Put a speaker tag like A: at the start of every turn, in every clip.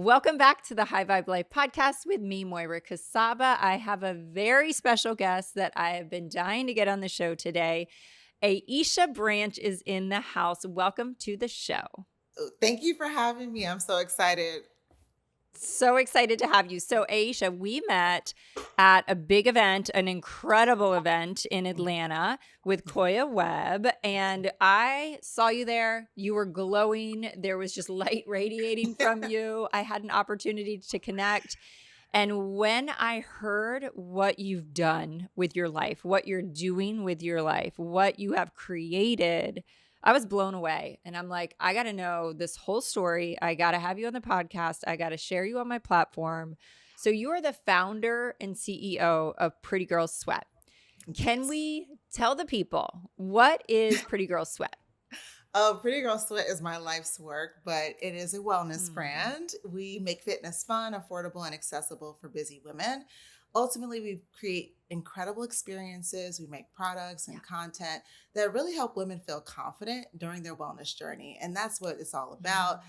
A: Welcome back to the High Vibe Life podcast with me, Moira Casaba. I have a very special guest that I have been dying to get on the show today. Aeshia Branch is in the house. Welcome to the show.
B: Thank you for having me. I'm so excited.
A: So excited to have you. So, Aeshia, we met at a big event, an incredible event in Atlanta with Koya Webb, and I saw you there. You were glowing. There was just light radiating from you. I had an opportunity to connect. And when I heard what you've done with your life, what you're doing with your life, what you have created, I was blown away. And I'm like, I got to know this whole story. I got to have you on the podcast. I got to share you on my platform. So you are the founder and CEO of Pretty Girls Sweat. Can we tell the people, what is Pretty Girls Sweat?
B: Pretty Girl Sweat is my life's work, but it is a wellness brand. We make fitness fun, affordable, and accessible for busy women. Ultimately, we create incredible experiences. We make products and content that really help women feel confident during their wellness journey. And that's what it's all about.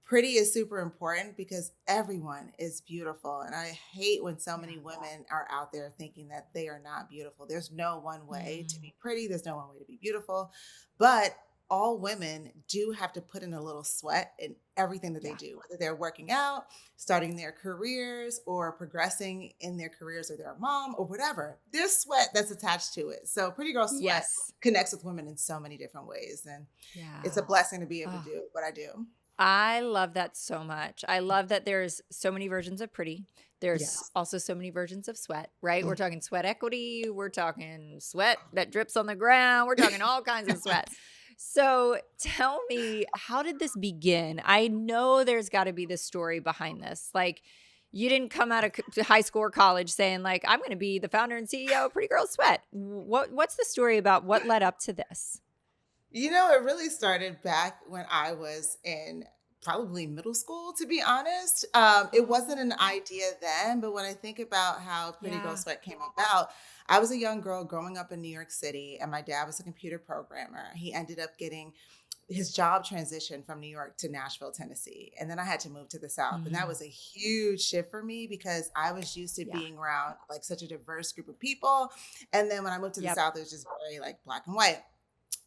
B: Pretty is super important because everyone is beautiful. And I hate when so many women are out there thinking that they are not beautiful. There's no one way to be pretty. There's no one way to be beautiful. But all women do have to put in a little sweat in everything that they do, whether they're working out, starting their careers, or progressing in their careers, or they're a mom or whatever. There's sweat that's attached to it. So Pretty Girl Sweat connects with women in so many different ways. And it's a blessing to be able to do what I do.
A: I love that so much. I love that there's so many versions of Pretty. There's also so many versions of Sweat, right? We're talking sweat equity. We're talking sweat that drips on the ground. We're talking all kinds of sweat. So tell me, how did this begin? I know there's got to be this story behind this. Like, you didn't come out of high school or college saying, like, I'm going to be the founder and CEO of Pretty Girl Sweat. What's the story about what led up to this?
B: You know, it really started back when I was in probably middle school, to be honest. It wasn't an idea then, but when I think about how Pretty Girl Sweat came about, I was a young girl growing up in New York City, and my dad was a computer programmer. He ended up getting his job transition from New York to Nashville, Tennessee. And then I had to move to the South. And that was a huge shift for me because I was used to being around like such a diverse group of people. And then when I moved to the South, it was just very like black and white.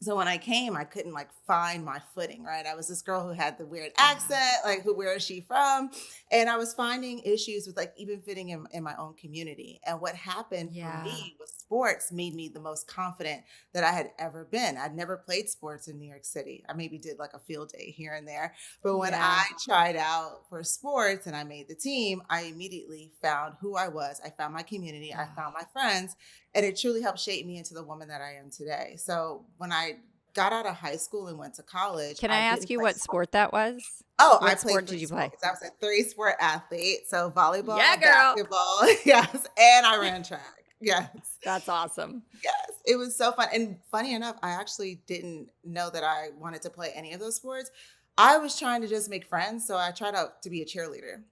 B: So when I came, I couldn't like find my footing, right? I was this girl who had the weird accent, like where is she from? And I was finding issues with like even fitting in my own community. And what happened for me was sports made me the most confident that I had ever been. I'd never played sports in New York City. I maybe did like a field day here and there. But when I tried out for sports and I made the team, I immediately found who I was. I found my community. I found my friends. And it truly helped shape me into the woman that I am today. So when I got out of high school and went to college.
A: Can I ask you what sport that was?
B: Oh,
A: what
B: I played
A: sport did you play?
B: I was a 3-sport athlete. So volleyball, basketball, yes. And I ran track. Yes.
A: That's awesome.
B: Yes. It was so fun. And funny enough, I actually didn't know that I wanted to play any of those sports. I was trying to just make friends. So I tried out to be a cheerleader.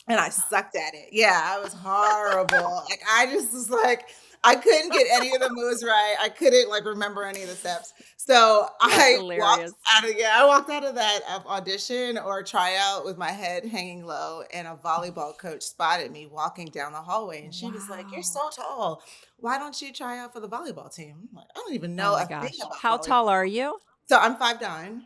B: And I sucked at it. Yeah, I was horrible. Like I just was like, I couldn't get any of the moves right. I couldn't like remember any of the steps. So I walked out of that audition or tryout with my head hanging low, and a volleyball coach spotted me walking down the hallway, and she was like, "You're so tall. Why don't you try out for the volleyball team?" I'm like, I don't even know
A: a thing about How volleyball. Tall are you?
B: So I'm 5'9".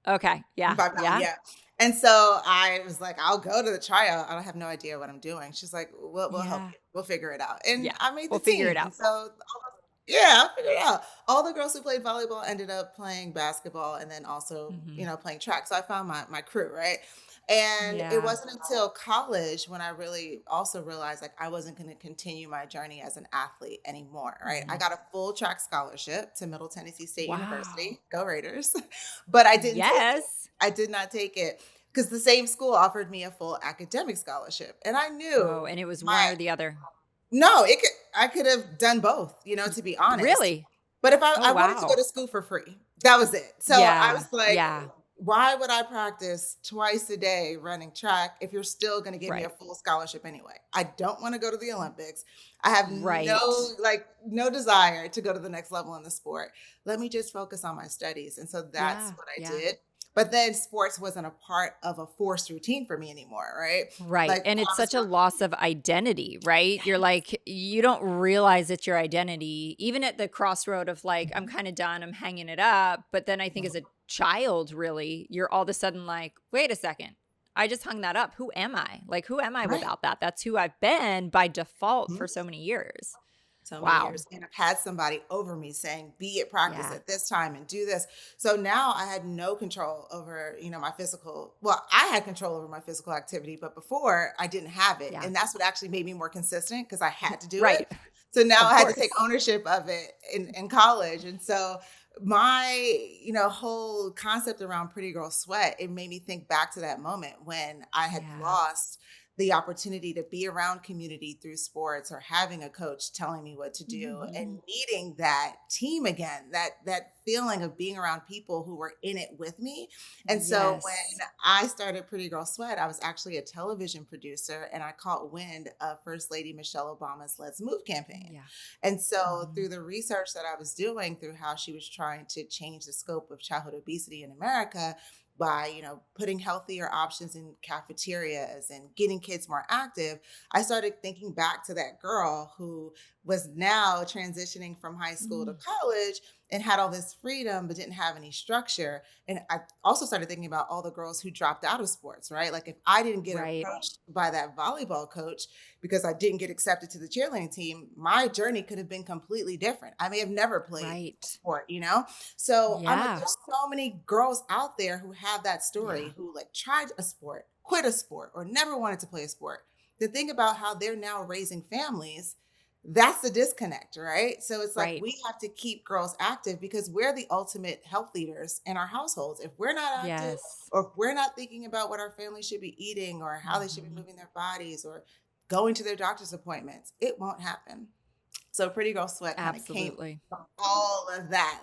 A: Okay. Yeah.
B: 5'9", yeah. And so I was like, I'll go to the tryout. I don't have no idea what I'm doing. She's like, we'll help you. We'll figure it out. And I made the team.
A: Figure it out.
B: And so I'll figure it out. All the girls who played volleyball ended up playing basketball and then also, playing track. So I found my crew, right? And it wasn't until college when I really also realized like I wasn't going to continue my journey as an athlete anymore, right? I got a full track scholarship to Middle Tennessee State University. Go Raiders. But I didn't take it. I did not take it because the same school offered me a full academic scholarship. And I knew.
A: Oh, and it was one or the other.
B: No, I could have done both, to be honest.
A: Really?
B: But if I wanted to go to school for free, that was it. So I was like, why would I practice twice a day running track if you're still going to give me a full scholarship anyway? I don't want to go to the Olympics. I have no desire to go to the next level in the sport. Let me just focus on my studies. And so that's what I did. But then sports wasn't a part of a forced routine for me anymore, right?
A: Right.
B: Like
A: And
B: I
A: it's
B: was
A: such a loss of identity, right? You're like, you don't realize it's your identity, even at the crossroad of like, I'm kind of done, I'm hanging it up. But then I think as a child, really, you're all of a sudden like, wait a second, I just hung that up. Who am I? Like, who am I
B: right.
A: without that? That's who I've been by default
B: Mhm.
A: for so many years.
B: So many
A: Wow.
B: years. And I've had somebody over me saying, be at practice
A: Yeah.
B: at this time and do this. So now I had no control over, my physical. Well, I had control over my physical activity, but before I didn't have it.
A: Yeah.
B: And that's what actually made me more consistent because I had to do it.
A: Right.
B: So now
A: Of
B: I had to take
A: course.
B: ownership of it in college. And so my, whole concept around Pretty Girl Sweat, it made me think back to that moment when I had
A: Yeah.
B: lost the opportunity to be around community through sports or having a coach telling me what to do and
A: Mhm.
B: needing that team again, that feeling of being around people who were in it with me. And so when
A: Yes.
B: I started Pretty Girl Sweat, I was actually a television producer and I caught wind of First Lady Michelle Obama's Let's Move campaign.
A: Yeah.
B: And so
A: Mhm.
B: through the research that I was doing through how she was trying to change the scope of childhood obesity in America, by putting healthier options in cafeterias and getting kids more active, I started thinking back to that girl who was now transitioning from high school to
A: Mm.
B: college and had all this freedom but didn't have any structure. And I also started thinking about all the girls who dropped out of sports, right? Like if I didn't get
A: Right.
B: approached by that volleyball coach because I didn't get accepted to the cheerleading team, my journey could have been completely different. I may have never played a
A: Right.
B: sport. So I'm like,
A: Yeah.
B: there's so many girls out there who have that
A: Yeah.
B: story, who like tried a sport, quit a sport, or never wanted to play a sport. To think about how they're now raising families, that's the disconnect, right? So it's like
A: Right.
B: we have to keep girls active because we're the ultimate health leaders in our households. If we're not active,
A: Yes.
B: or if we're not thinking about what our family should be eating or how they should be
A: Mhm.
B: moving their bodies or going to their doctor's appointments, it won't happen. So Pretty Girl Sweat kind of came
A: Absolutely.
B: from all of that,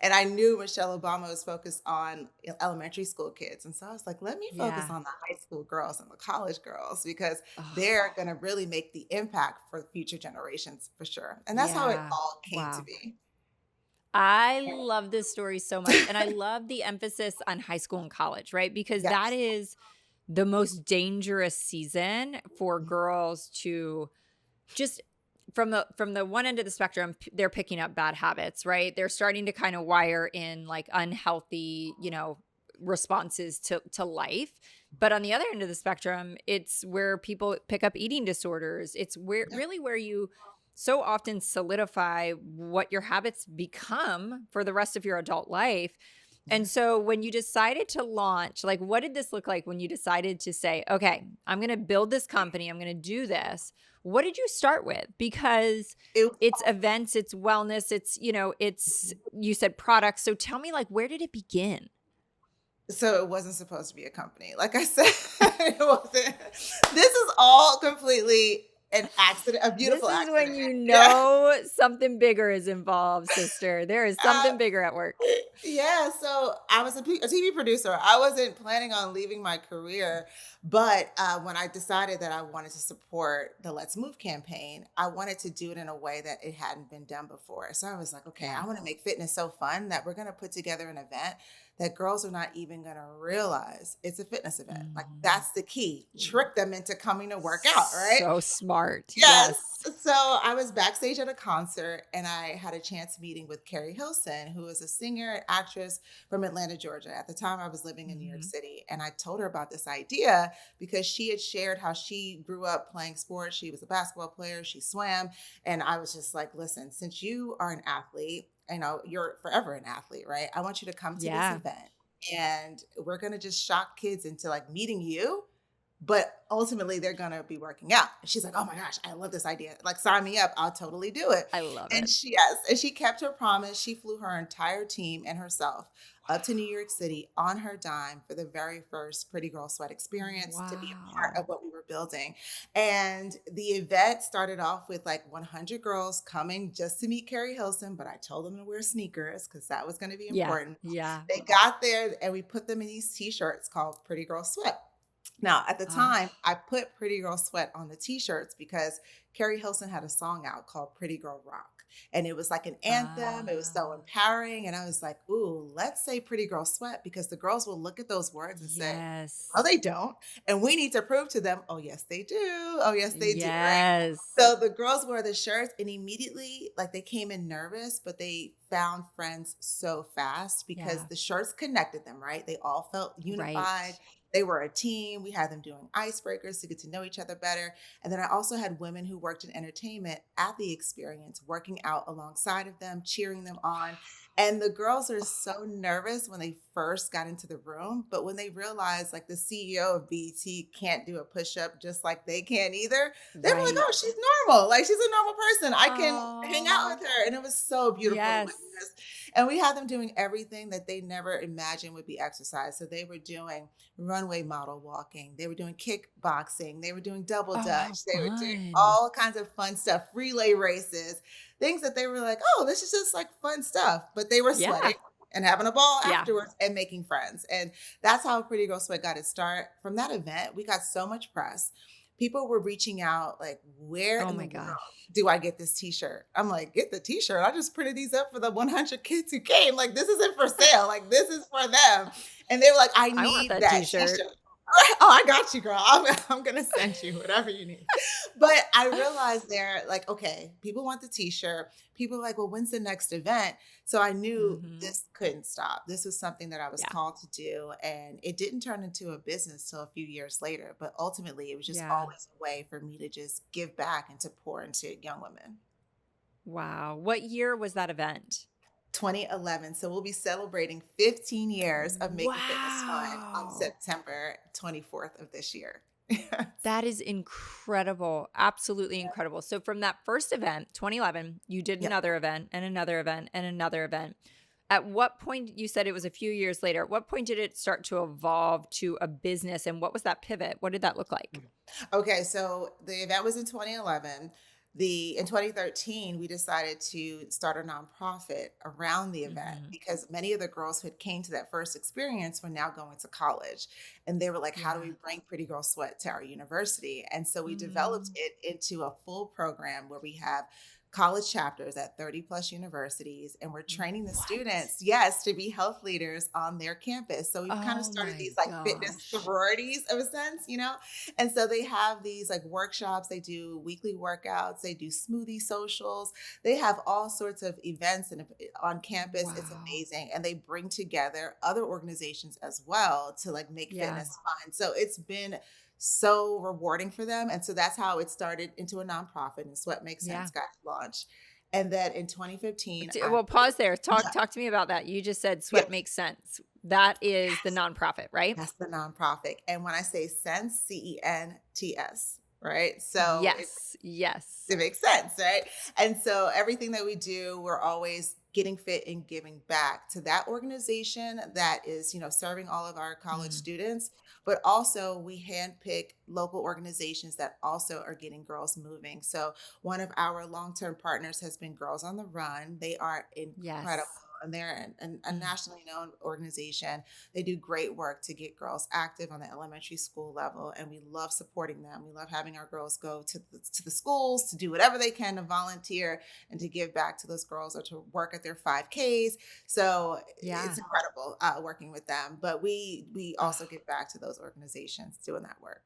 B: and I knew Michelle Obama was focused on elementary school kids. And so I was like, let me focus
A: Yeah.
B: on the high school girls and the college girls because
A: Oh,
B: they're going to really make the impact for future generations for sure. And that's how it
A: yeah.
B: all came to
A: Wow.
B: be.
A: I love this story so much. And I love the emphasis on high school and college, right? Because that
B: Yes.
A: is the most dangerous season for
B: Mhm.
A: girls to just from the one end of the spectrum, they're picking up bad habits, right? They're starting to kind of wire in like unhealthy, responses to life. But on the other end of the spectrum, it's where people pick up eating disorders. It's where
B: Yeah.
A: really where you so often solidify what your habits become for the rest of your adult life.
B: Yeah.
A: And so when you decided to launch, like what did this look like when you decided to say, okay, I'm going to build this company, I'm going to do this? What did you start with? Because
B: It,
A: it's events, it's wellness, it's you said products. So tell me like where did it begin?
B: so it wasn't supposed to be a company. Like I said, it wasn't. This is all completely an accident, a
A: This
B: beautiful
A: is when
B: accident.
A: you
B: Yeah.
A: know something bigger is involved, sister. There is
B: Uh,
A: something bigger at work.
B: yeah, so I was a TV producer. I wasn't planning on leaving my career, but when I decided that I wanted to support the Let's Move campaign, I wanted to do it in a way that it hadn't been done before. So I was like, okay,
A: Yeah.
B: I want to make fitness so fun that we're going to put together an event that girls are not even going to realize it's a fitness event. Like
A: Mhm.
B: that's the key. Trick them into coming to work out, right?
A: So smart.
B: Yes.
A: Yes.
B: So I was backstage at a concert and I had a chance meeting with Carrie Hilson, who is a singer and actress from Atlanta, Georgia. At the time, I was living in New York
A: Mhm.
B: City. And I told her about this idea because she had shared how she grew up playing sports. She was a basketball player, she swam. And I was just like, listen, since you are an athlete, you're forever an athlete, right? I want you to come to this
A: Yeah.
B: event and we're going to just shock kids into like meeting you, but ultimately they're gonna be working out. And she's like, oh my gosh, I love this idea. Like, sign me up. I'll totally do it.
A: I love
B: And
A: it.
B: she kept her promise. She flew her entire team and herself up to New York City on her dime for the very first Pretty Girl Sweat experience to be a part
A: Wow.
B: of what we were building. And the event started off with like 100 girls coming just to meet Carrie Hilson, but I told them to wear sneakers because that was going to be
A: Yeah.
B: important.
A: Yeah.
B: They got there and we put them in these t-shirts called Pretty Girl Sweat. Now, at the
A: Oh,
B: time, I put Pretty Girl Sweat on the t-shirts because Carrie Hilson had a song out called Pretty Girl Rock. And it was like an anthem. It was so
A: Ah,
B: empowering. And I was like, ooh, let's say Pretty Girl Sweat, because the girls will look at those words and say, oh,
A: yes.
B: they don't. And we need to prove to them, oh, yes, they do. Oh, yes, they do. Right.
A: Yes.
B: So the girls wore the shirts and immediately, like they came in nervous, but they found friends so fast because
A: Yeah.
B: the shirts connected them, right? They all felt
A: Right.
B: unified. They were a team. We had them doing icebreakers to get to know each other better. And then I also had women who worked in entertainment at the experience, working out alongside of them, cheering them on. And the girls are so nervous when they first got into the room, but when they realized like the CEO of BET can't do a push up just like they can either, they were like,
A: Right.
B: oh, she's normal. Like she's a normal person. I can hang out
A: Oh,
B: with her. And it was so beautiful to
A: yes.
B: witness. And we had them doing everything that they never imagined would be exercise. So they were doing runway model walking, they were doing kickboxing, they were doing double
A: Oh, how
B: dutch, they were doing
A: fun.
B: all kinds of fun stuff, relay races, things that they were like, oh, this is just like fun stuff. But they were
A: Yeah.
B: sweating and having a ball
A: Yeah.
B: afterwards and making friends. And that's how Pretty Girl Sweat got its start. From that event, we got so much press. People were reaching out like, where
A: Oh
B: in the
A: my
B: world
A: gosh.
B: do I get this t-shirt? I'm like, get the t-shirt. I just printed these up for the 100 kids who came. Like, this isn't for sale. Like, this is for them. And they were like, I
A: I want
B: need
A: that
B: that
A: t-shirt.
B: t-shirt. Oh, I got you, girl. I'm going to send you whatever you need. But I realized there, like, okay, people want the t-shirt. People are like, well, when's the next event? So I knew
A: Hmm.
B: this couldn't stop. This was something that I was
A: Yeah.
B: called to do. And it didn't turn into a business till a few years later. But ultimately, it was just
A: Yeah.
B: always a way for me to just give back and to pour into young women.
A: Wow. What year was that event?
B: 2011. So we'll be celebrating 15 years of making fitness fun on
A: Wow.
B: September 24th of this year. Yes.
A: That is incredible. Absolutely incredible. So from that first event, 2011, you did
B: Yep.
A: another event and another event and another event. At what point, you said it was a few years later, at what point did it start to evolve to a business, and what was that pivot? What did that look like?
B: Okay, so the event was in 2011. In 2013, we decided to start a nonprofit around the event
A: Hmm.
B: because many of the girls who had came to that first experience were now going to college. And they were like, how do we
A: Yeah.
B: bring Pretty Girl Sweat to our university? And so we developed
A: Mm.
B: it into a full program where we have college chapters at 30 plus universities, and we're training the
A: What?
B: students, yes, to be health leaders on their campus. So we've kind of
A: Oh
B: started
A: my
B: these like fitness
A: gosh.
B: sororities of a sense, and so they have these like workshops, they do weekly workouts, they do smoothie socials, they have all sorts of events and on campus. It's
A: Wow.
B: amazing. And they bring together other organizations as well to like make
A: Yeah.
B: fitness fun. So it's been so rewarding for them. And so that's how it started into a nonprofit, and Sweat Makes
A: Yeah.
B: Sense got launched. And then in 2015, I
A: Well, pause there. Talk
B: yeah,
A: talk to me about that. You just said
B: yeah,
A: Sweat Makes Sense. That is the nonprofit, right?
B: that's the nonprofit. And when I say sense, CENTS, right? So
A: Yes. Yes.
B: it makes sense, right? And so everything that we do, we're always getting fit and giving back to that organization that is, serving all of our college
A: Mm.
B: students, but also we handpick local organizations that also are getting girls moving. So one of our long-term partners has been Girls on the Run. They are incredible.
A: Yes.
B: And they're a
A: Mm.
B: nationally known organization. They do great work to get girls active on the elementary school level, and we love supporting them. We love having our girls go to the schools to do whatever they can to volunteer and to give back to those girls or to work at their 5Ks. So it's
A: Yeah.
B: incredible working with them. But we also
A: Ugh.
B: give back to those organizations doing that work.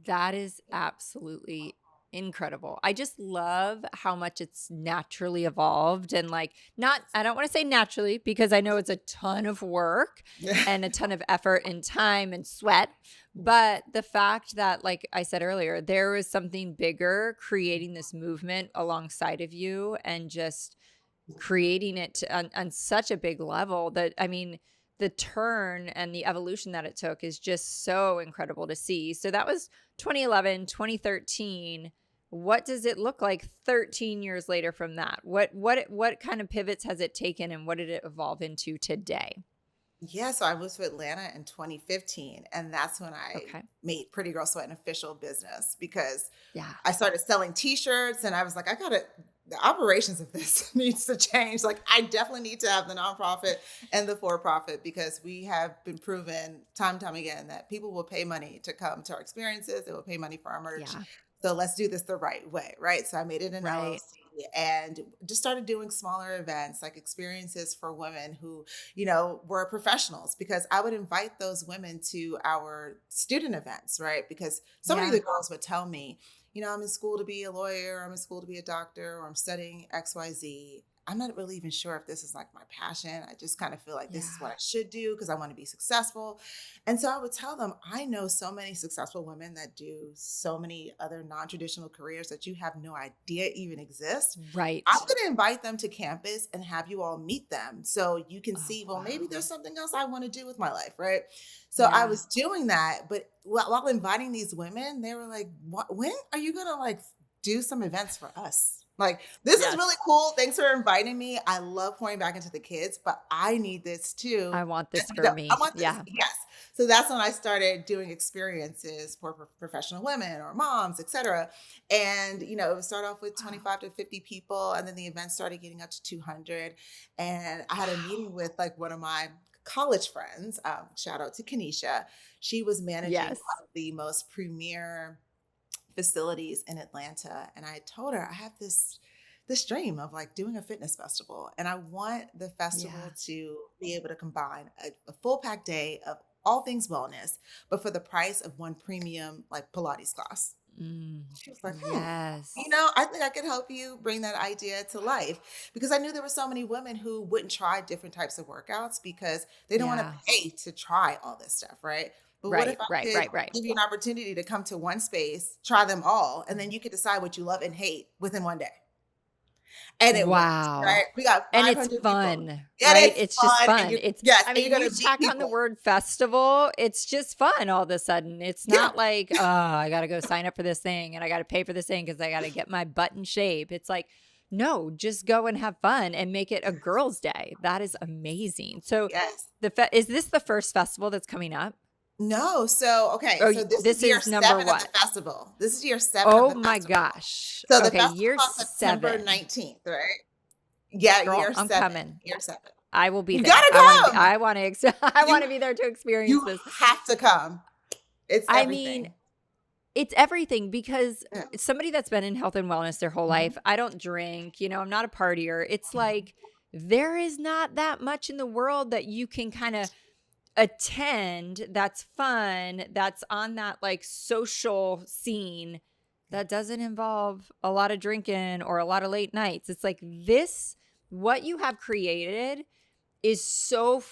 A: That is absolutely incredible. I just love how much it's naturally evolved and like not I don't want to say naturally because I know it's a ton of work and a ton of effort and time and sweat, but the fact that like I said earlier, there was something bigger creating this movement alongside of you and just creating it on such a big level that I mean the turn and the evolution that it took is just so incredible to see. So that was 2011, 2013. What does it look like 13 years later from that? What kind of pivots has it taken and what did it evolve into today?
B: Yeah, so I moved to Atlanta in 2015, and that's when I
A: Okay.
B: made Pretty Girl Sweat an official business because
A: Yeah.
B: I started selling t-shirts and I was like, the operations of this needs to change. Like, I definitely need to have the nonprofit and the for-profit because we have been proven time and time again that people will pay money to come to our experiences. They will pay money for our merch.
A: Yeah.
B: So let's do this the right way, right? So I made it an
A: Right.
B: LLC and just started doing smaller events, like experiences for women who, were professionals, because I would invite those women to our student events, right? Because so many of
A: Yeah.
B: the girls would tell me, I'm in school to be a lawyer, I'm in school to be a doctor, or I'm studying XYZ. I'm not really even sure if this is like my passion. I just kind of feel like this is what
A: Yeah.
B: I should do because I want to be successful. And so I would tell them, I know so many successful women that do so many other non-traditional careers that you have no idea even exist. I'm
A: Right.
B: going to invite them to campus and have you all meet them so you can
A: Oh,
B: see, well, maybe
A: wow.
B: there's something else I want to do with my life, right? So I
A: Yeah.
B: was doing that, but while inviting these women, they were like, when are you going to like do some events for us? Like, this is really
A: Yes.
B: cool. Thanks for inviting me. I love pouring back into the kids, but I need this too.
A: I want this
B: And,
A: for
B: I
A: me.
B: want this.
A: Yeah.
B: Yes. So that's when I started doing experiences for professional women or moms, et cetera. And, it would start off with
A: Wow.
B: 25 to 50 people. And then the event started getting up to 200. And I had a meeting
A: Wow.
B: with like one of my college friends. Shout out to Kenesha. She was managing
A: Yes.
B: one of the most premier facilities in Atlanta. And I told her I have this dream of like doing a fitness festival. And I want the
A: Yeah.
B: festival to be able to combine a full pack day of all things wellness, but for the price of one premium like Pilates class.
A: Mm.
B: She was like,
A: Yes.
B: I think I could help you bring that idea to life, because I knew there were so many women who wouldn't try different types of workouts because they don't want to
A: Yeah.
B: pay to try all this stuff, right? But what if
A: Right.
B: I
A: Right.
B: could
A: Right. Right.
B: give you an opportunity to come to one space, try them all, and then you could decide what you love and hate within one day? And it worked,
A: Wow.
B: right? We got
A: And it's
B: 500 people.
A: fun,
B: And
A: right?
B: it's
A: It's just
B: fun, and
A: fun. It's
B: yes,
A: I
B: and you're
A: mean, you
B: gonna meet
A: tack on the
B: people.
A: word festival, it's just fun all of a sudden. It's
B: Yeah.
A: not like, "Oh, I gotta go sign up for this thing, and I gotta pay for this thing because I gotta get my butt in shape." It's like, no, just go and have fun and make it a girls' day. That is amazing. So,
B: Yes.
A: is this the first festival that's coming up?
B: No, so okay,
A: Oh,
B: so this is
A: this
B: year
A: is number
B: 7 of the
A: what?
B: festival. This is year 7 of
A: Oh
B: the
A: my
B: festival.
A: gosh.
B: So the
A: Okay,
B: festival's
A: year
B: on September
A: 7.
B: 19th, right? Yeah,
A: Girl,
B: year
A: I'm
B: 7,
A: coming.
B: year 7.
A: I will be
B: You
A: there.
B: gotta come.
A: I wanna I
B: You
A: wanna be there to experience
B: you
A: this.
B: have to come. It's
A: I mean,
B: everything.
A: it's everything because
B: Yeah.
A: somebody that's been in health and wellness their whole
B: Mhm.
A: life, I don't drink, I'm not a partier. It's like there is not that much in the world that you can kind of attend that's fun, that's on that like social scene that doesn't involve a lot of drinking or a lot of late nights. It's like this, what you have created is so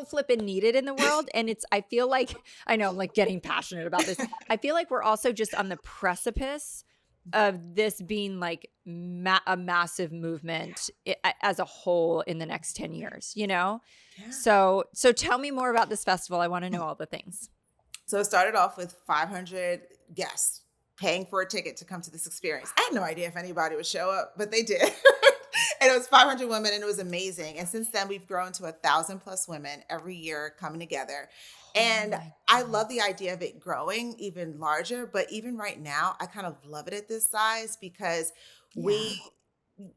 A: flippin' needed in the world, and I feel like I know I'm, like, getting passionate about this. I feel like we're also just on the precipice of this being, like, a massive movement as a whole in the next 10 years, you know?
B: Yeah.
A: So tell me more about this festival. I wanna know all the things.
B: So it started off with 500 guests paying for a ticket to come to this experience. I had no idea if anybody would show up, but they did. And it was 500 women, and it was amazing. And since then, we've grown to 1,000 plus women every year coming together.
A: Oh
B: And
A: my
B: I love the
A: goodness.
B: idea of it growing even larger. But even right now, I kind of love it at this size because
A: Yeah.
B: we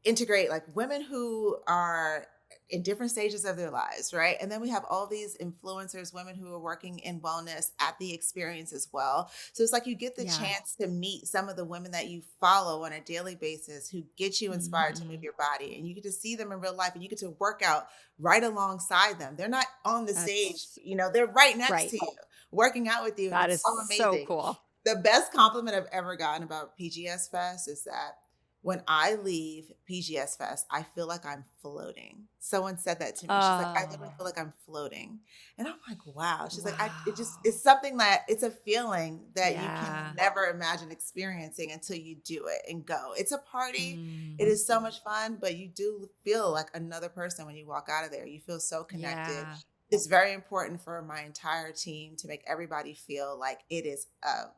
B: integrate like women who are in different stages of their lives, right? And then we have all these influencers, women who are working in wellness at the experience as well. So it's like you get the
A: Yeah.
B: chance to meet some of the women that you follow on a daily basis who get you inspired to move
A: Mhm.
B: your body. And you get to see them in real life and you get to work out right alongside them. They're not on the stage,
A: That's
B: they're right next
A: right.
B: to you, working out with you. And
A: That
B: it's
A: is
B: so
A: so
B: amazing.
A: cool.
B: The best compliment I've ever gotten about PGS Fest is that when I leave PGS Fest, I feel like I'm floating. Someone said that to me. She's like, I literally
A: Oh,
B: feel like I'm floating. And I'm like, wow. She's like,
A: wow.
B: it's something that it's a feeling that you can
A: Yeah.
B: never imagine experiencing until you do it and go. It's a party. It
A: Mm.
B: is so much fun, but you do feel like another person when you walk out of there. You feel so connected.
A: Yeah.
B: It's very important for my entire team to make everybody feel like it is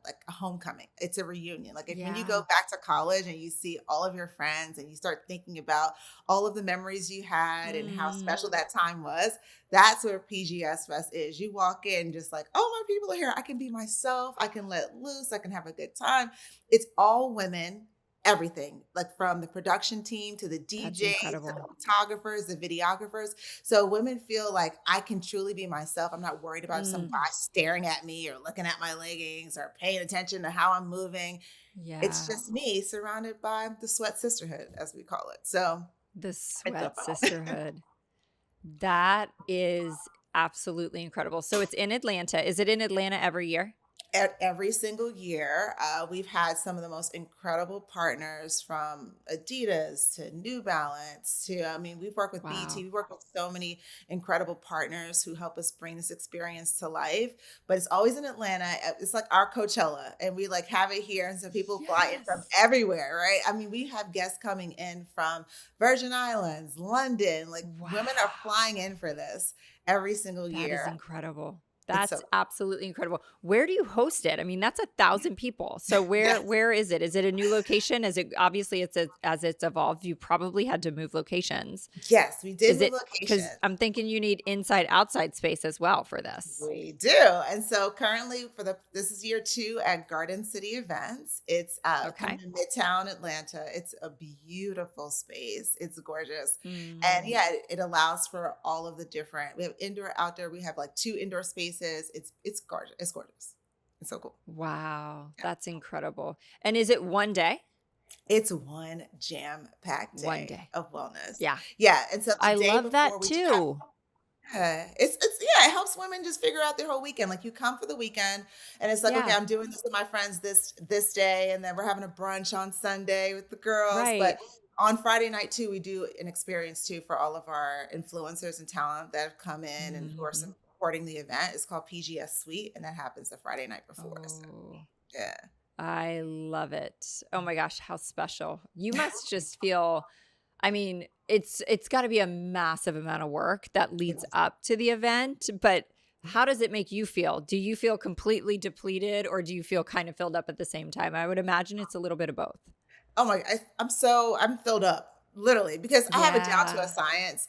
B: like a homecoming. It's a reunion. Like if when you go
A: Yeah.
B: back to college and you see all of your friends and you start thinking about all of the memories you had and how
A: Mm.
B: special that time was, that's where PGS Fest is. You walk in just like, oh, my people are here. I can be myself. I can let loose. I can have a good time. It's all women everything, like from the production team to the
A: That's
B: DJs to the
A: incredible.
B: photographers, the videographers. So women feel like I can truly be myself. I'm not worried about some
A: Mm,
B: guy staring at me or looking at my leggings or paying attention to how I'm moving. It's
A: yeah.
B: just me surrounded by the sweat sisterhood, as we call it. So
A: The
B: it's a
A: sweat
B: vibe.
A: sisterhood. That is absolutely incredible. So it's in Atlanta. Is it in Atlanta every year?
B: Every single year. We've had some of the most incredible partners from Adidas to New Balance to, I mean, we've worked with BT,
A: Wow.
B: we work with so many incredible partners who help us bring this experience to life. But it's always in Atlanta. It's like our Coachella, and we like have it here. And so people fly in from
A: Yes.
B: everywhere, right? I mean, we have guests coming in from Virgin Islands, London, like women are
A: Wow.
B: flying in for this every single
A: That is
B: year.
A: incredible.
B: It's
A: That's
B: so,
A: absolutely incredible. Where do you host it? I mean, that's 1,000 people. So where
B: yes.
A: where is it? Is it a new location? Is it obviously as it's evolved, you probably had to move locations.
B: Yes, we did
A: Is
B: move
A: it because
B: location.
A: I'm thinking you need inside outside space as well for this.
B: We do. And so currently this is year 2 at Garden City Events. It's coming
A: Okay.
B: to Midtown Atlanta. It's a beautiful space. It's gorgeous. And
A: Mm.
B: yeah, it allows for all of the different. We have indoor, outdoor. We have like 2 indoor spaces. It's gorgeous. It's gorgeous. It's so cool.
A: Wow,
B: Yeah.
A: that's incredible. And is it one day?
B: It's one jam-packed
A: One
B: day
A: day.
B: of wellness.
A: Yeah.
B: Yeah. And so the
A: I
B: day
A: love
B: before
A: that
B: we do that.
A: too.
B: Yeah, it's yeah, it helps women just figure out their whole weekend. Like you come for the weekend and it's like, okay,
A: Yeah.
B: I'm doing this with my friends this day, and then we're having a brunch on Sunday with the girls. But
A: Right.
B: on Friday night too, we do an experience too for all of our influencers and talent that have come in and who are
A: Mhm.
B: supporting the event. It's called PGS Suite, and that happens the Friday night before. So
A: Oh.
B: yeah.
A: I love it. Oh my gosh, how special. You must just feel I mean, it's gotta be a massive amount of work that
B: It
A: leads
B: is.
A: up to the event, but how does it make you feel? Do you feel completely depleted or do you feel kind of filled up at the same time? I would imagine it's a little bit of both.
B: Oh my, I'm filled up literally because I have it down to a
A: Yeah.
B: science.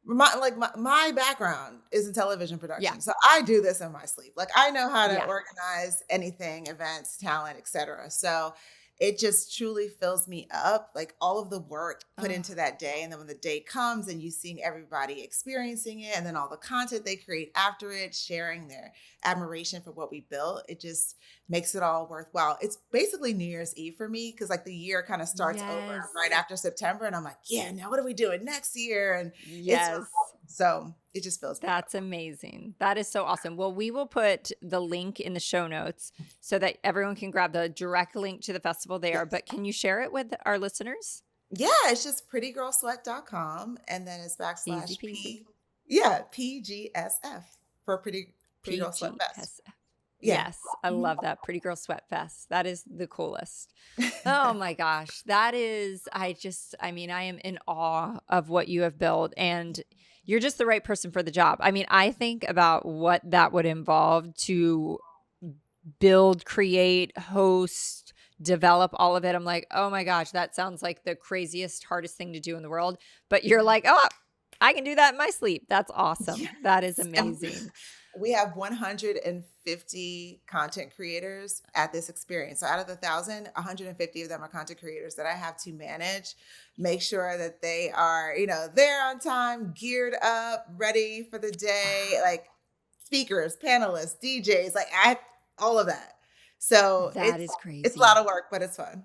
B: My background is in television
A: Yeah.
B: production. So I do this in my sleep. Like I know how to
A: Yeah.
B: organize anything, events, talent, etc. So it just truly fills me up. Like all of the work put
A: Oh,
B: into that day. And then when the day comes and you seeing everybody experiencing it, and then all the content they create after it, sharing their admiration for what we built, it just makes it all worthwhile. It's basically New Year's Eve for me because like the year kind of starts over right
A: yes.
B: after September, and I'm like, yeah, now what are we doing next year? And it's
A: Yes.
B: so it just fills me up.
A: That's amazing. That is so awesome. Well, we will put the link in the show notes so that everyone can grab the direct link to the festival there.
B: Yes.
A: But can you share it with our listeners?
B: Yeah, it's just prettygirlsweat.com and then it's
A: Easy
B: backslash
A: peasy.
B: P. Yeah, PGSF for Pretty Girl Sweat Fest.
A: PGSF.
B: Yeah.
A: Yes, I
B: Mhm.
A: love that. Pretty Girl Sweat Fest. That is the coolest. Oh my gosh. That is, I mean, I am in awe of what you have built and you're just the right person for the job. I mean, I think about what that would involve to build, create, host, develop all of it. I'm like, oh my gosh, that sounds like the craziest, hardest thing to do in the world. But you're like, oh, I can do that in my sleep. That's awesome. That is
B: Yes. And
A: amazing.
B: we have 150 content creators at this experience. So out of the 1,000, 150 of them are content creators that I have to manage, make sure that they are, there on time, geared up, ready for the day,
A: Wow.
B: like speakers, panelists, DJs, like all of that. So
A: That
B: it's
A: is
B: it's a lot
A: crazy.
B: of work, but it's fun.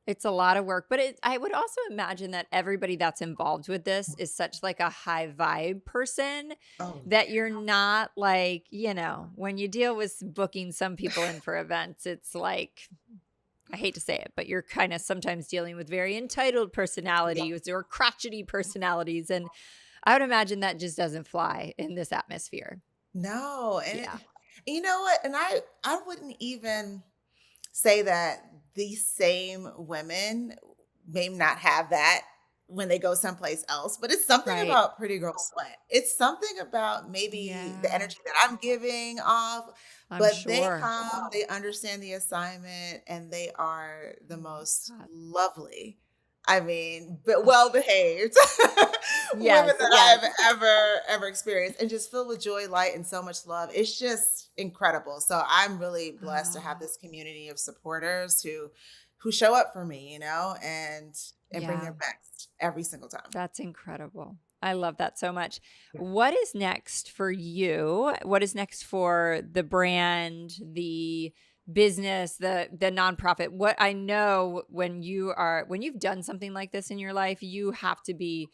A: It's a lot of work, but I would also imagine that everybody that's involved with this is such like a high vibe person
B: Oh
A: that you're not like, when you deal with booking some people in for events, it's like, I hate to say it, but you're kind of sometimes dealing with very entitled
B: yeah.
A: personalities or crotchety personalities. And I would imagine that just doesn't fly in this atmosphere.
B: No, and
A: Yeah.
B: you know what? And I wouldn't even say that these same women may not have that when they go someplace else, but it's something
A: Right.
B: about Pretty Girl Sweat. It's something about maybe the
A: Yeah.
B: energy that I'm giving off,
A: I'm
B: but they
A: sure.
B: come, they understand the assignment, and they are the
A: Oh my
B: most
A: God.
B: lovely. I mean, but
A: Oh,
B: well behaved women
A: yes.
B: that
A: Yes.
B: I've ever experienced, and just filled with joy, light, and so much love. It's just incredible. So I'm really blessed to have
A: Oh,
B: this community of supporters who who show up for me, and bring
A: Yeah.
B: their best every single time.
A: That's incredible. I love that so much. What is next for you? What is next for the brand, the business, the nonprofit? What I know when you've done something like this in your life, you have to be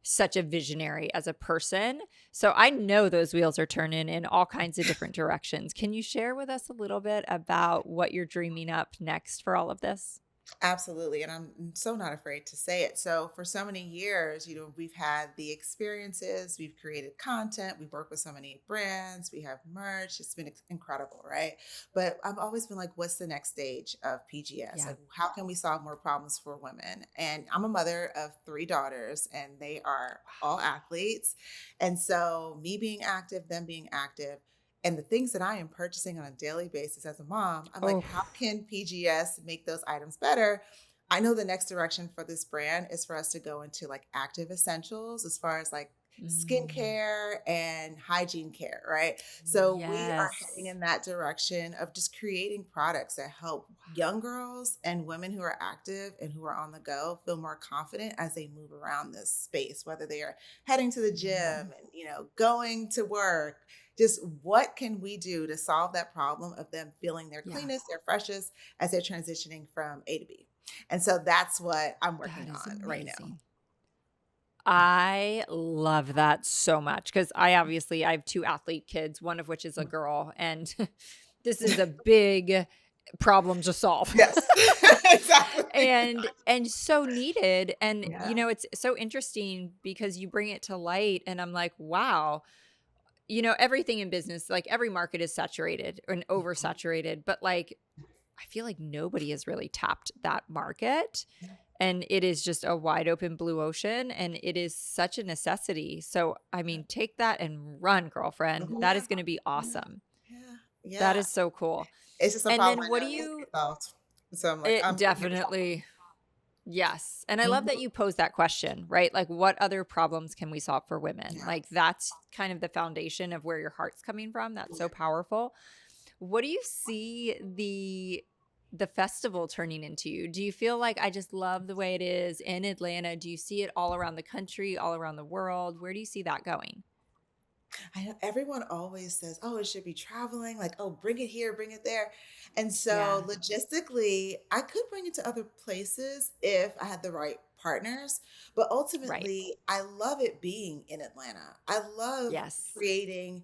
A: such a visionary as a person. So I know those wheels are turning in all kinds of different directions. Can you share with us a little bit about what you're dreaming up next for all of this?
B: Absolutely. And I'm so not afraid to say it. So, for so many years, we've had the experiences, we've created content, we've worked with so many brands, we have merch. It's been incredible, right? But I've always been like, what's the next stage of PGS?
A: Yeah.
B: Like, how can we solve more problems for women? And I'm a mother of three daughters, and they are all athletes. And so, me being active, them being active, and the things that I am purchasing on a daily basis as a mom, I'm like,
A: Oh.
B: how can PGS make those items better? I know the next direction for this brand is for us to go into like active essentials as far as like
A: Mm,
B: skincare and hygiene care, right? So we are heading
A: yes.
B: in that direction of just creating products that help young girls and women who are active and who are on the go feel more confident as they move around this space, whether they are heading to the gym
A: Mhm.
B: and, going to work. Just what can we do to solve that problem of them feeling their
A: Yeah.
B: cleanest, their freshest as they're transitioning from A to B? And so that's what I'm
A: That
B: working
A: is
B: on right now.
A: amazing. I love that so much because I have two athlete kids, one of which is a girl, and this is a big problem to solve.
B: Yes, exactly.
A: And so needed. And
B: Yeah.
A: it's so interesting because you bring it to light and I'm like, wow, everything in business, like every market is saturated and
B: Mhm.
A: oversaturated, but like I feel like nobody has really tapped that market.
B: Yeah.
A: And it is just a wide open blue ocean and it is such a necessity. So, I
B: Yeah.
A: mean, take that and run, girlfriend.
B: Oh,
A: That
B: yeah.
A: is going to be
B: Yeah.
A: awesome.
B: Yeah.
A: That
B: Yeah.
A: is so cool.
B: It's just a
A: And
B: problem
A: then
B: I
A: what
B: know
A: do
B: needs to
A: you
B: get solved. So I'm like,
A: it
B: I'm here to solve
A: definitely yes. And I
B: them.
A: love that you pose that question, right? Like what other problems can we solve for women?
B: Yeah.
A: Like that's kind of the foundation of where your heart's coming from. That's
B: Yeah.
A: so powerful. What do you see the festival turning into? You? Do you feel like I just love the way it is in Atlanta? Do you see it all around the country, all around the world? Where do you see that going?
B: I know everyone always says, "Oh, it should be traveling." Like, "Oh, bring it here, bring it there." And so
A: Yeah,
B: logistically, I could bring it to other places if I had the right partners. But
A: right.
B: ultimately, I love it being in Atlanta. I love
A: Yes.
B: creating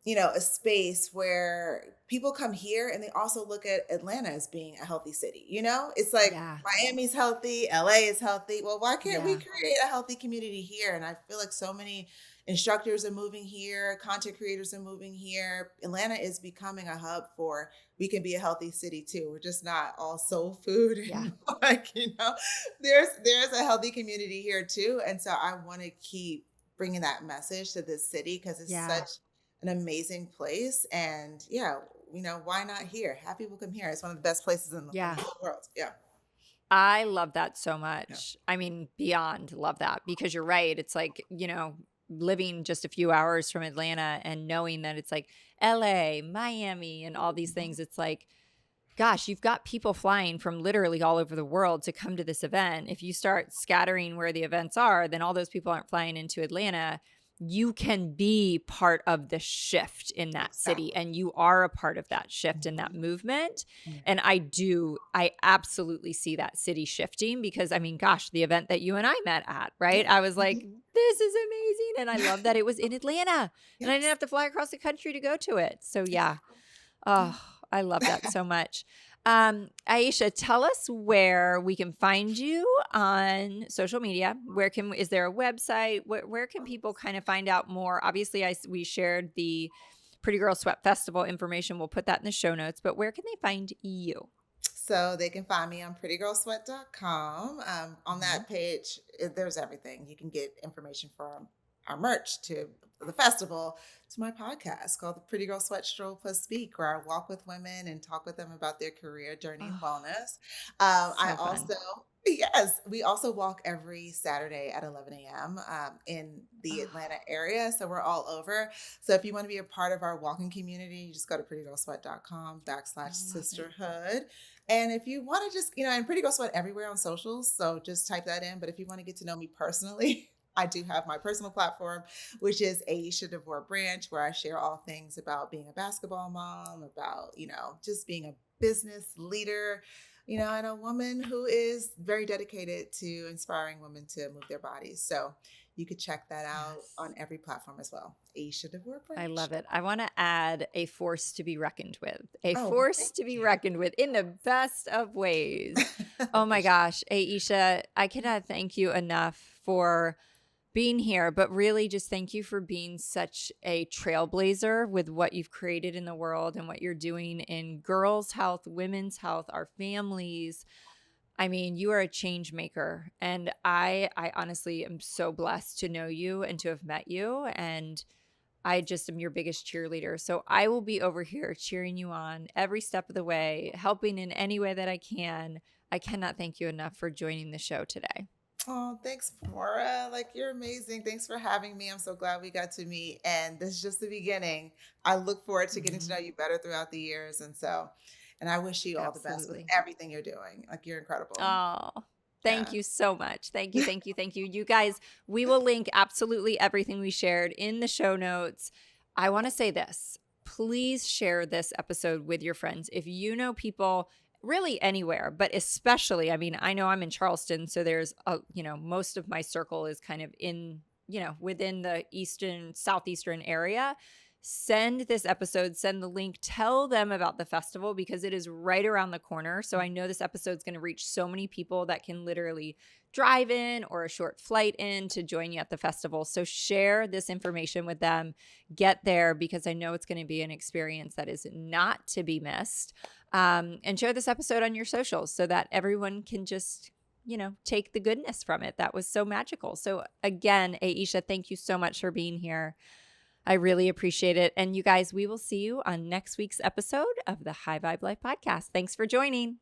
B: a space where people come here and they also look at Atlanta as being a healthy city. It's like
A: Yeah.
B: Miami's healthy, LA is healthy. Well, why can't we
A: Yeah.
B: create a healthy community here? And I feel like so many instructors are moving here, content creators are moving here. Atlanta is becoming a hub for we can be a healthy city too. We're just not all soul food
A: Yeah.
B: and like, there's a healthy community here too. And so I want to keep bringing that message to this city because it's
A: Yeah.
B: such an amazing place. And yeah, why not here? Have people come here. It's one of the best places in the
A: Yeah.
B: whole world. Yeah.
A: I love that so
B: Yeah.
A: much. I mean, beyond love that because you're right. It's like, living just a few hours from Atlanta and knowing that it's like LA, Miami, and all these
B: Mhm.
A: things. It's like, gosh, you've got people flying from literally all over the world to come to this event. If you start scattering where the events are, then all those people aren't flying into Atlanta. You can be part of the shift in that city,
B: Exactly.
A: and you are a part of that shift in that
B: Mhm.
A: movement.
B: Yeah.
A: And I absolutely see that city shifting because I mean, gosh, the event that you and I met at, right?
B: Yeah.
A: I was like,
B: Mhm.
A: this is amazing. And I love that it was in Atlanta and I didn't
B: Yes.
A: have to fly across the country to go to it. So, yeah.
B: Exactly. Yeah.
A: Oh, I love that so much. Aisha, tell us where we can find you on social media. Is there a website? Where can people kind of find out more? Obviously, we shared the Pretty Girl Sweat Festival information. We'll put that in the show notes, but where can they find you?
B: So they can find me on prettygirlsweat.com. On
A: Mhm.
B: that page, there's everything. You can get information from our merch to the festival to my podcast called the Pretty Girl Sweat Stroll Plus Speak, where I walk with women and talk with them about their career journey and
A: Oh,
B: wellness. I
A: so fun.
B: also, yes, we also walk every Saturday at 11 a.m. In the
A: Oh,
B: Atlanta area. So we're all over. So if you want to be a part of our walking community, you just go to
A: I love it.
B: prettygirlsweat.com/sisterhood. And if you want to just, and Pretty Girl Sweat everywhere on socials. So just type that in. But if you want to get to know me personally, I do have my personal platform, which is Aeshia Branch, where I share all things about being a basketball mom, about, just being a business leader, and a woman who is very dedicated to inspiring women to move their bodies. So you could check that out
A: Yes.
B: on every platform as well. Aeshia
A: I
B: Branch.
A: love it. I want to add a force to be reckoned with, a
B: Oh, well,
A: force
B: thank
A: to be
B: you.
A: reckoned with in the best of ways. Oh my
B: Appreciate
A: gosh, Aisha, I cannot thank you enough for being here, but really just thank you for being such a trailblazer with what you've created in the world and what you're doing in girls' health, women's health, our families. I mean, you are a change maker, and I honestly am so blessed to know you and to have met you, and I just am your biggest cheerleader. So I will be over here cheering you on every step of the way, helping in any way that I can. I cannot thank you enough for joining the show today.
B: Oh, thanks, Maura. Like, you're amazing. Thanks for having me. I'm so glad we got to meet. And this is just the beginning. I look forward to getting to
A: Mhm.
B: know you better throughout the years. And I wish you all the best with
A: Absolutely.
B: everything you're doing. Like, you're incredible.
A: Oh, thank
B: Yeah.
A: you so much. Thank you, thank you, thank you. You guys, we will link absolutely everything we shared in the show notes. I want to say this. Please share this episode with your friends. If you know people really anywhere, but especially, I mean, I know I'm in Charleston, so there's most of my circle is kind of in, within the southeastern area. Send this episode, send the link, tell them about the festival because it is right around the corner. So I know this episode is going to reach so many people that can literally drive in or a short flight in to join you at the festival. So share this information with them, get there because I know it's going to be an experience that is not to be missed. And share this episode on your socials so that everyone can just take the goodness from it. That was so magical. So again, Aisha, thank you so much for being here. I really appreciate it. And you guys, we will see you on next week's episode of the High Vibe Life podcast. Thanks for joining.